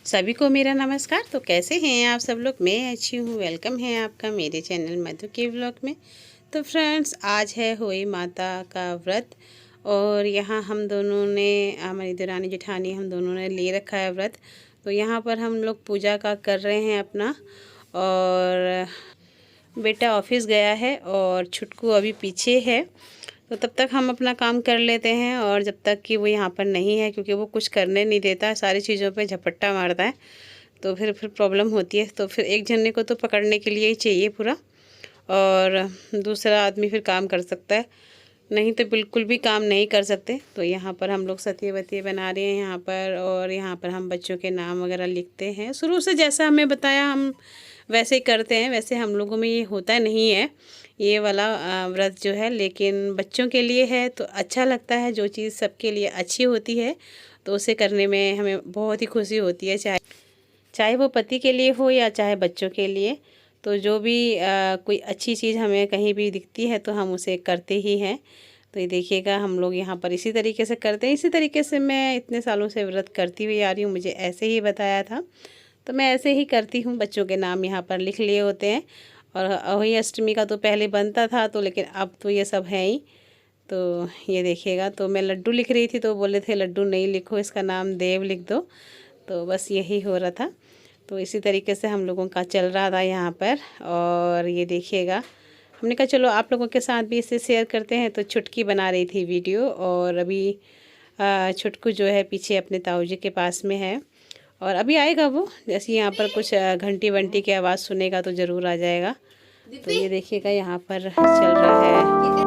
सभी को मेरा नमस्कार। तो कैसे हैं आप सब लोग? मैं अच्छी हूँ। वेलकम है आपका मेरे चैनल मधु के व्लॉग में। तो फ्रेंड्स, आज है होई माता का व्रत और यहाँ हम दोनों ने, हमारी देरानी जेठानी, हम दोनों ने ले रखा है व्रत। तो यहाँ पर हम लोग पूजा का कर रहे हैं अपना। और बेटा ऑफिस गया है और छुटकू अभी पीछे है। तो तब तक हम अपना काम कर लेते हैं, और जब तक कि वो यहाँ पर नहीं है, क्योंकि वो कुछ करने नहीं देता, सारी चीज़ों पे झपट्टा मारता है, तो फिर प्रॉब्लम होती है। तो फिर एक जने को तो पकड़ने के लिए ही चाहिए पूरा, और दूसरा आदमी फिर काम कर सकता है, नहीं तो बिल्कुल भी काम नहीं कर सकते। तो यहाँ पर हम लोग सतिये वतिये बना रहे हैं यहाँ पर, और यहाँ पर हम बच्चों के नाम वगैरह लिखते हैं। शुरू से जैसा हमें बताया हम वैसे ही करते हैं। वैसे हम लोगों में ये होता नहीं है ये वाला व्रत जो है, लेकिन बच्चों के लिए है तो अच्छा लगता है। जो चीज़ सबके लिए अच्छी होती है तो उसे करने में हमें बहुत ही खुशी होती है, चाहे चाहे वो पति के लिए हो या चाहे बच्चों के लिए। तो जो भी कोई अच्छी चीज़ हमें कहीं भी दिखती है तो हम उसे करते ही हैं। तो ये देखिएगा, हम लोग यहाँ पर इसी तरीके से करते हैं। इसी तरीके से मैं इतने सालों से व्रत करती हुई आ रही हूँ, मुझे ऐसे ही बताया था तो मैं ऐसे ही करती हूँ। बच्चों के नाम यहाँ पर लिख लिए होते हैं। और वही अष्टमी का तो पहले बनता था, तो लेकिन अब तो ये सब है ही। तो ये देखिएगा, तो मैं लड्डू लिख रही थी तो बोले थे लड्डू नहीं लिखो, इसका नाम देव लिख दो। तो बस यही हो रहा था। तो इसी तरीके से हम लोगों का चल रहा था यहाँ पर। और ये देखिएगा, हमने कहा चलो आप लोगों के साथ भी इसे शेयर करते हैं। तो छुटकी बना रही थी वीडियो, और अभी छुटकू जो है पीछे अपने ताऊ जी के पास में है, और अभी आएगा वो। जैसे यहाँ पर कुछ घंटी वंटी की आवाज़ सुनेगा तो ज़रूर आ जाएगा। तो ये देखिएगा, यहाँ पर चल रहा है।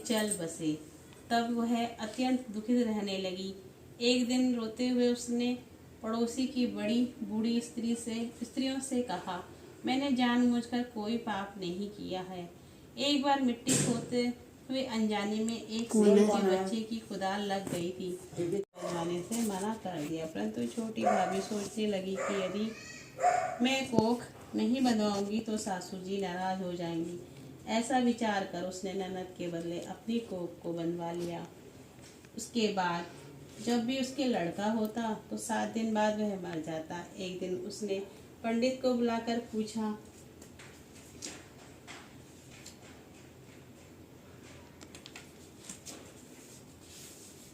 चल बसे, तब वह अत्यंत दुखित रहने लगी। एक दिन रोते हुए उसने पड़ोसी की बड़ी बूढ़ी स्त्रियों से कहा, मैंने जानबूझकर कोई पाप नहीं किया है। एक बार मिट्टी खोदते हुए अनजाने में एक सेठ के बच्चे की कुदाल लग गई थी। जाने से मना कर दिया, परंतु छोटी भाभी सोचने लगी कि यदि मैं कोख नहीं बनवाऊंगी तो सासू जी नाराज हो जाएंगी। ऐसा विचार कर उसने ननद के बदले अपनी कोख को बनवा लिया। उसके बाद जब भी उसके लड़का होता तो 7 दिन बाद वह मर जाता। एक दिन उसने पंडित को बुलाकर पूछा,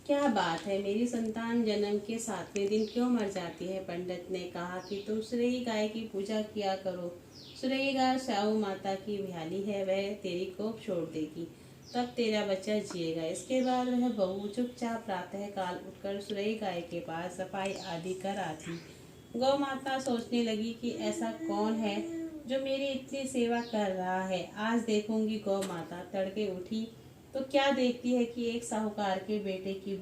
क्या बात है, मेरी संतान जन्म के 7वें दिन क्यों मर जाती है? पंडित ने कहा कि तुम सुरही गाय की पूजा किया करो। सुरही गाय स्याऊ माता की भ्याली है, वह तेरी कोख छोड़ देगी, तब तेरा बच्चा जिएगा। इसके बाद वह बहू चुपचाप प्रातः काल उठकर सुरही गाय के पास सफाई आदि कर आती। गौ माता सोचने लगी कि ऐसा कौन है जो मेरी इतनी सेवा कर रहा है, आज देखूंगी। गौ माता तड़के उठी तो क्या देखती है कि एक साहूकार के बेटे की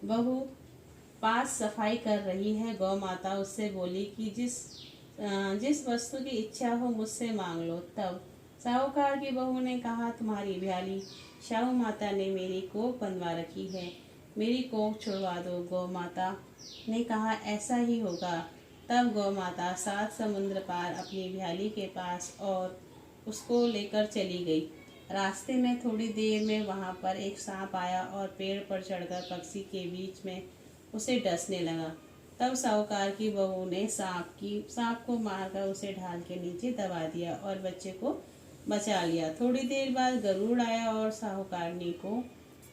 बहू पास सफाई कर रही है। गौ माता उससे बोली कि जिस वस्तु की इच्छा हो मुझसे मांग लो। तब साहूकार की बहू ने कहा, तुम्हारी भ्याली शाहू माता ने मेरी कोख बनवा रखी है, मेरी कोख छुड़वा दो। गौ माता ने कहा, ऐसा ही होगा। तब गौ माता 7 समुद्र पार अपनी भ्याली के पास और उसको लेकर चली गई। रास्ते में थोड़ी देर में वहां पर एक सांप आया और पेड़ पर चढ़कर पक्षी के बीच में उसे डसने लगा। तब साहूकार की बहू ने सांप को मारकर उसे ढाल के नीचे दबा दिया और बच्चे को बचा लिया। थोड़ी देर बाद गरुड़ आया और साहूकारनी को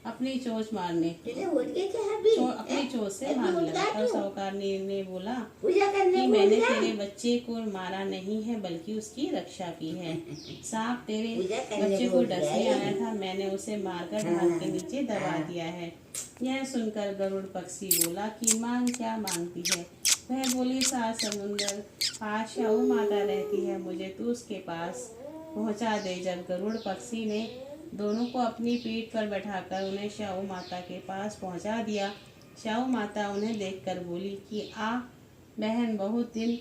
अपनी चोंच मारने, अपनी चोंच से मारने लगा। तब साहूकार ने बोला कि मैंने तेरे बच्चे को मारा नहीं है बल्कि उसकी रक्षा की है। सांप तेरे बच्चे को डसने आया था, मैंने उसे मारकर ढाल के नीचे दबा दिया है। यह सुनकर गरुड़ पक्षी बोला कि मांग क्या मांगती है। वह बोली, 7 समुंदर पार शाहू माता रहती है, मुझे तू उसके पास पहुंचा दे। जब गरुड़ पक्षी ने दोनों को अपनी पीठ पर बैठाकर उन्हें शाहू माता के पास पहुंचा दिया, शाहू माता उन्हें देखकर बोली कि आ बहन, बहुत दिन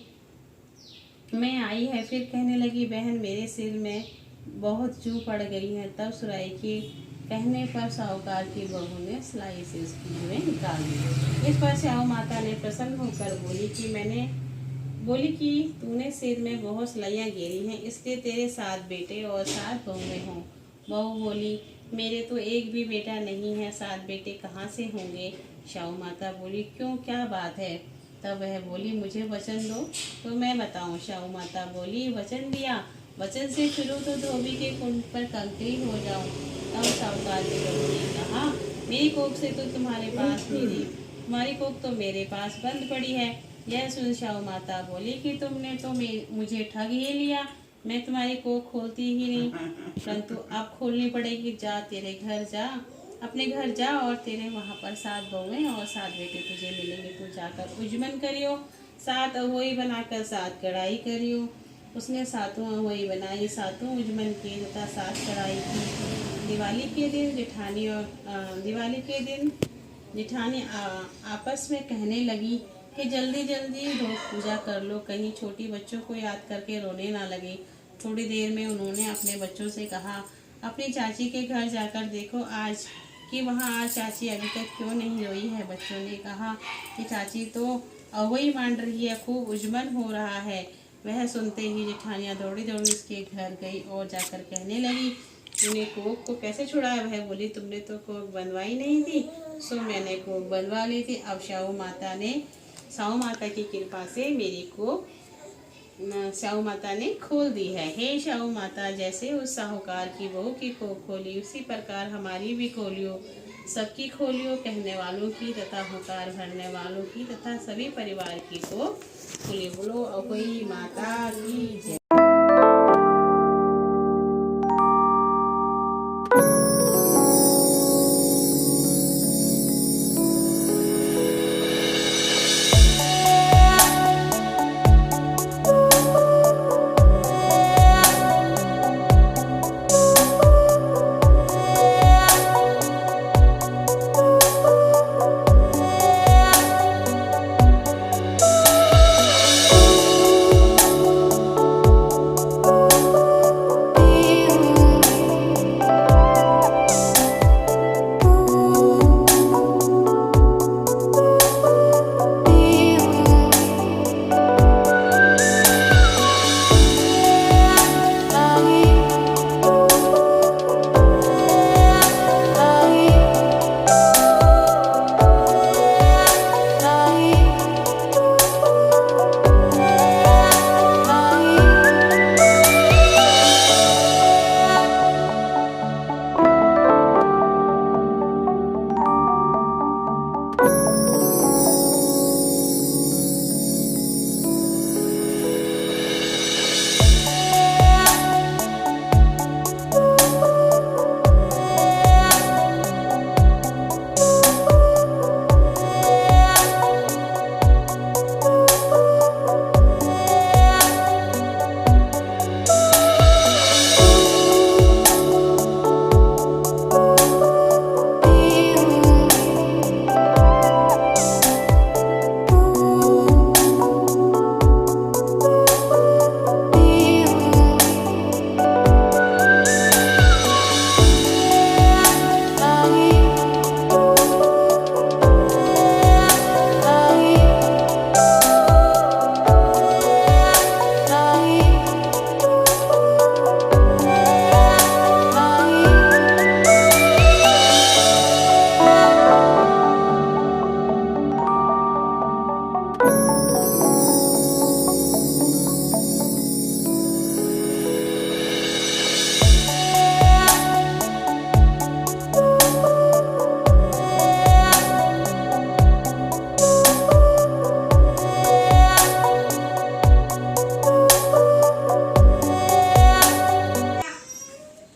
में आई है। फिर कहने लगी, बहन मेरे सिर में बहुत जू पड़ गई है। तब सुराही के कहने पर साहूकार की बहू ने सिलाई से उसकी जुएं निकाल दी। इस पर शाहू माता ने प्रसन्न होकर बोली कि तूने सिर में बहुत सिलाइयाँ घेरी हैं, इसलिए तेरे 7 बेटे और 7 बहुएं हों। बहू बोली, मेरे तो एक भी बेटा नहीं है, 7 बेटे कहाँ से होंगे। शाहू माता बोली, क्यों, क्या बात है। तब वह बोली, मुझे वचन दो तो मैं बताऊं। शाहू माता बोली, वचन दिया, वचन से फिरूं तो धोबी के कुंड पर कंकरी हो जाऊं। तब साहूकार के बहू ने कहा, मेरी कोख से तो तुम्हारी कोख तो मेरे पास बंद पड़ी है। यह सुन शाहू माता बोली कि तुमने तो मुझे ठग ही लिया, मैं तुम्हारी कोख खोलती ही नहीं, परंतु अब खोलनी पड़ेगी। जा, तेरे घर जा, अपने घर जा और तेरे वहाँ पर 7 बहुएं और 7 बेटे तुझे मिलेंगे। तू जाकर उजमन करियो, 7 अहोई बनाकर 7 कढ़ाई करियो। उसने 7 अहोई बनाई, 7 उजमन किए तथा 7 कढ़ाई की। दिवाली के दिन जेठानी आपस में कहने लगी कि जल्दी जल्दी पूजा कर लो, कहीं छोटी बच्चों को याद करके रोने ना लगे। थोड़ी देर में उन्होंने अपने बच्चों से कहा, अपनी चाची के घर जाकर देखो आज चाची अभी तक क्यों नहीं रोई है। बच्चों ने कहा कि चाची तो अवई मान रही है, खूब उजमन हो रहा है। वह सुनते ही जेठानियाँ दौड़ी दौड़ी उसके घर गई और जाकर कहने लगी, तूने कोख को कैसे छुड़ाया। वह बोली, तुमने तो कोख बनवाई नहीं थी, सो मैंने कोख बनवा ली थी। अब शाहू माता की कृपा से मेरी कोख शाहू माता ने खोल दी है। हे शाहू माता, जैसे उस साहूकार की बहू की कोख खोली, उसी प्रकार हमारी भी खोलियो, सबकी खोलियो, कहने वालों की तथा हुकार भरने वालों की तथा सभी परिवार की कोख खोली। बोलो अहोई माता की जय।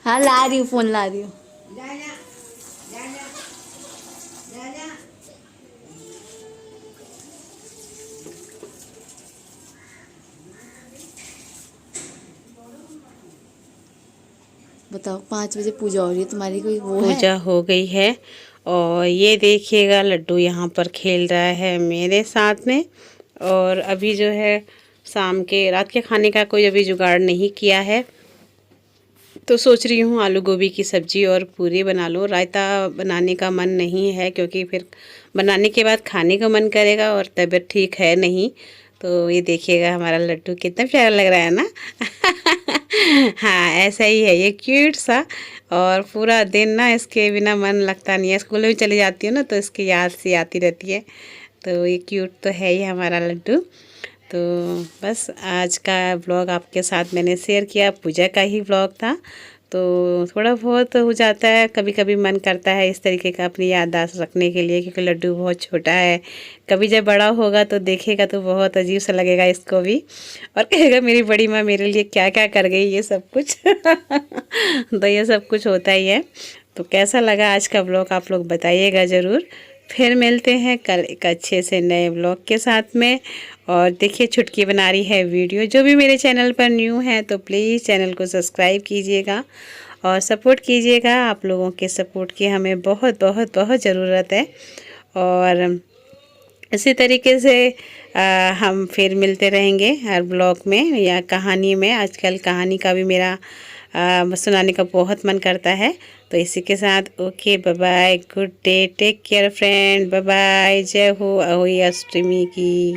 हाँ ला रही हूँ, फोन ला रही हूँ। बताओ 5 बजे पूजा हो रही है तुम्हारी, कोई वो है? पूजा हो गई है और ये देखिएगा लड्डू यहाँ पर खेल रहा है मेरे साथ में। और अभी जो है शाम के रात के खाने का कोई अभी जुगाड़ नहीं किया है, तो सोच रही हूँ आलू गोभी की सब्ज़ी और पूरी बना लूँ। रायता बनाने का मन नहीं है क्योंकि फिर बनाने के बाद खाने का मन करेगा और तबीयत ठीक है नहीं। तो ये देखिएगा हमारा लड्डू कितना प्यारा लग रहा है ना। हाँ ऐसा ही है ये, क्यूट सा। और पूरा दिन ना इसके बिना मन लगता नहीं है। स्कूल में चली जाती हूँ ना तो इसकी याद सी आती रहती है। तो ये क्यूट तो है ही हमारा लड्डू। तो बस आज का व्लॉग आपके साथ मैंने शेयर किया, पूजा का ही व्लॉग था। तो थोड़ा बहुत हो जाता है, कभी कभी मन करता है इस तरीके का अपनी याददाश्त रखने के लिए, क्योंकि लड्डू बहुत छोटा है। कभी जब बड़ा होगा तो देखेगा तो बहुत अजीब सा लगेगा इसको भी, और कहेगा मेरी बड़ी माँ मेरे लिए क्या क्या कर गई ये सब कुछ। तो ये सब कुछ होता ही है। तो कैसा लगा आज का व्लॉग आप लोग बताइएगा ज़रूर। फिर मिलते हैं कल एक अच्छे से नए व्लॉग के साथ में। और देखिए छुटकी बना रही है वीडियो। जो भी मेरे चैनल पर न्यू है तो प्लीज़ चैनल को सब्सक्राइब कीजिएगा और सपोर्ट कीजिएगा। आप लोगों के सपोर्ट की हमें बहुत बहुत बहुत ज़रूरत है। और इसी तरीके से हम फिर मिलते रहेंगे हर ब्लॉग में या कहानी में। आजकल कहानी का भी मेरा सुनाने का बहुत मन करता है। तो इसी के साथ okay bye bye, good day, take care friend, bye bye, जय हो अहोई अष्टमी की।